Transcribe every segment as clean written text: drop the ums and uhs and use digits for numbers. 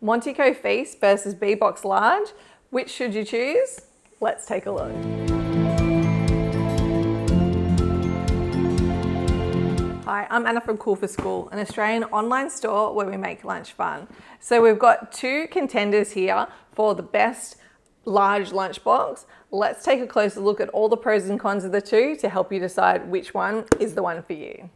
MontiiCo Feast versus B-Box Large. Which should you choose? Let's take a look. Hi, I'm Anna from Cool for School, an Australian online store where we make lunch fun. So we've got two contenders here for the best large lunchbox. Let's take a closer look at all the pros and cons of the two to help you decide which one is the one for you.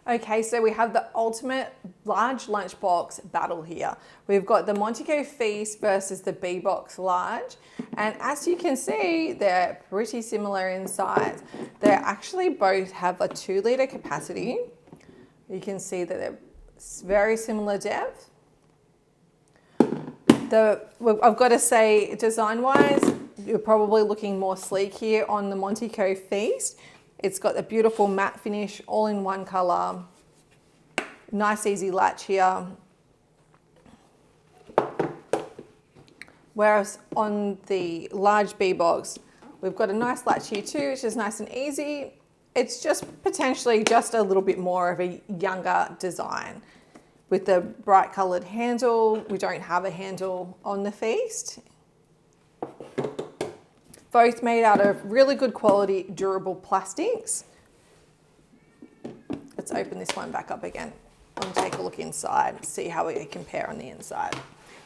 Okay, so we have the ultimate large lunchbox battle here. We've got the MontiiCo Feast versus the B-Box Large. And as you can see, they're pretty similar in size. They actually both have a 2-litre capacity. You can see that they're very similar depth. I've got to say, design-wise, you're probably looking more sleek here on the MontiiCo Feast. It's got a beautiful matte finish, all in one colour. Nice easy latch here. Whereas on the large B-Box, we've got a nice latch here too, which is nice and easy. It's just potentially just a little bit more of a younger design. With the bright coloured handle, we don't have a handle on the Feast. Both made out of really good quality, durable plastics. Let's open this one back up again and take a look inside, see how we compare on the inside.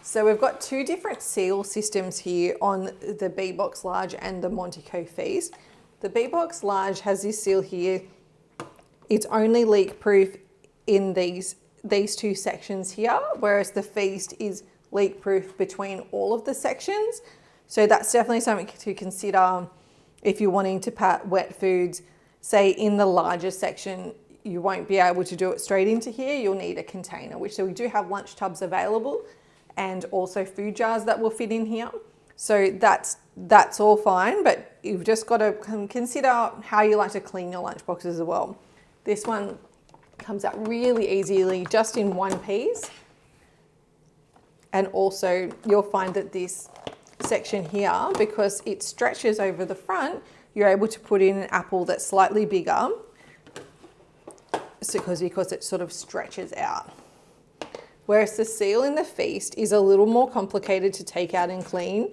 So we've got two different seal systems here on the B-Box Large and the MontiiCo Feast. The B-Box Large has this seal here. It's only leak proof in these two sections here, whereas the Feast is leak proof between all of the sections. So that's definitely something to consider if you're wanting to pack wet foods, say in the larger section. You won't be able to do it straight into here. You'll need a container, so we do have lunch tubs available and also food jars that will fit in here. So that's all fine, but you've just got to consider how you like to clean your lunch boxes as well. This one comes out really easily just in one piece. And also you'll find that this section here, because it stretches over the front, you're able to put in an apple that's slightly bigger, because it sort of stretches out. Whereas the seal in the Feast is a little more complicated to take out and clean.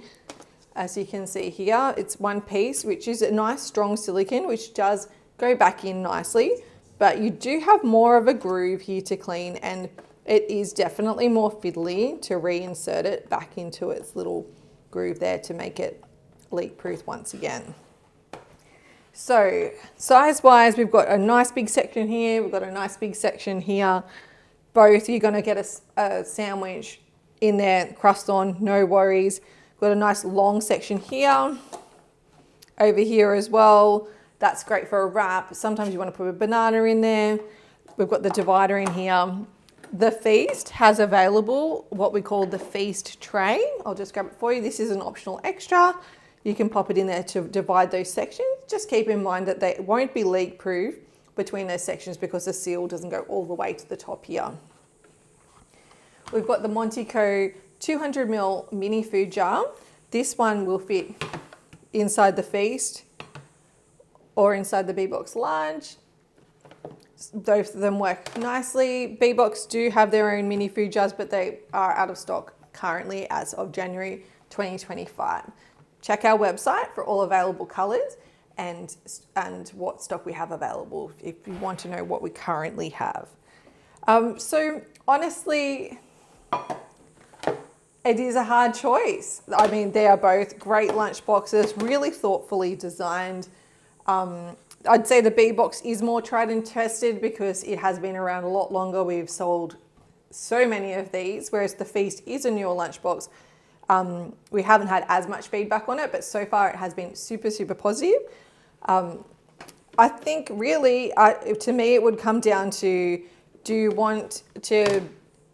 As you can see here, it's one piece, which is a nice strong silicone, which does go back in nicely, but you do have more of a groove here to clean, and it is definitely more fiddly to reinsert it back into its little groove there to make it leak proof once again. So size wise, we've got a nice big section here, we've got a nice big section here. Both you're going to get a sandwich in there, crust on, no worries. We've got a nice long section here, over here as well. That's great for a wrap. Sometimes you want to put a banana in there. We've got the divider in here. The Feast has available what we call the Feast tray. I'll just grab it for you. This is an optional extra. You can pop it in there to divide those sections. Just keep in mind that they won't be leak proof between those sections because the seal doesn't go all the way to the top here. We've got the MontiiCo 200ml mini food jar. This one will fit inside the Feast or inside the B-Box Large. Both of them work nicely. B-Box do have their own mini food jars, but they are out of stock currently as of January 2025. Check our website for all available colours and what stock we have available if you want to know what we currently have. So honestly, it is a hard choice. I mean, they are both great lunch boxes, really thoughtfully designed. I'd say the B-Box is more tried and tested because it has been around a lot longer. We've sold so many of these, whereas the Feast is a newer lunchbox. We haven't had as much feedback on it, but so far it has been super, super positive. I think really, to me, it would come down to, do you want to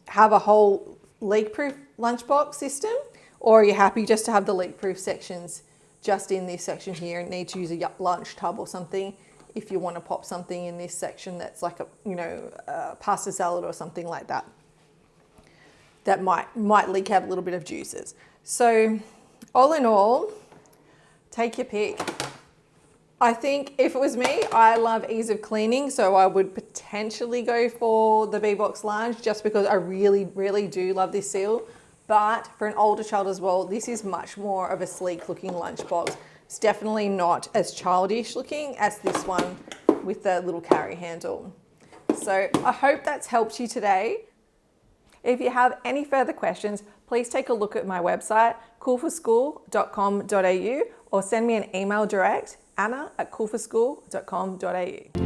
have a whole leak-proof lunchbox system, or are you happy just to have the leak-proof sections just in this section here and need to use a lunch tub or something if you want to pop something in this section that's like a pasta salad or something like that that might leak out a little bit of juices. So all in all, take your pick. I think if it was me, I love ease of cleaning, so I would potentially go for the B-Box Large just because I really, really do love this seal. But for an older child as well, this is much more of a sleek looking lunchbox. It's definitely not as childish looking as this one with the little carry handle. So I hope that's helped you today. If you have any further questions, please take a look at my website, coolforschool.com.au, or send me an email direct, anna@coolforschool.com.au.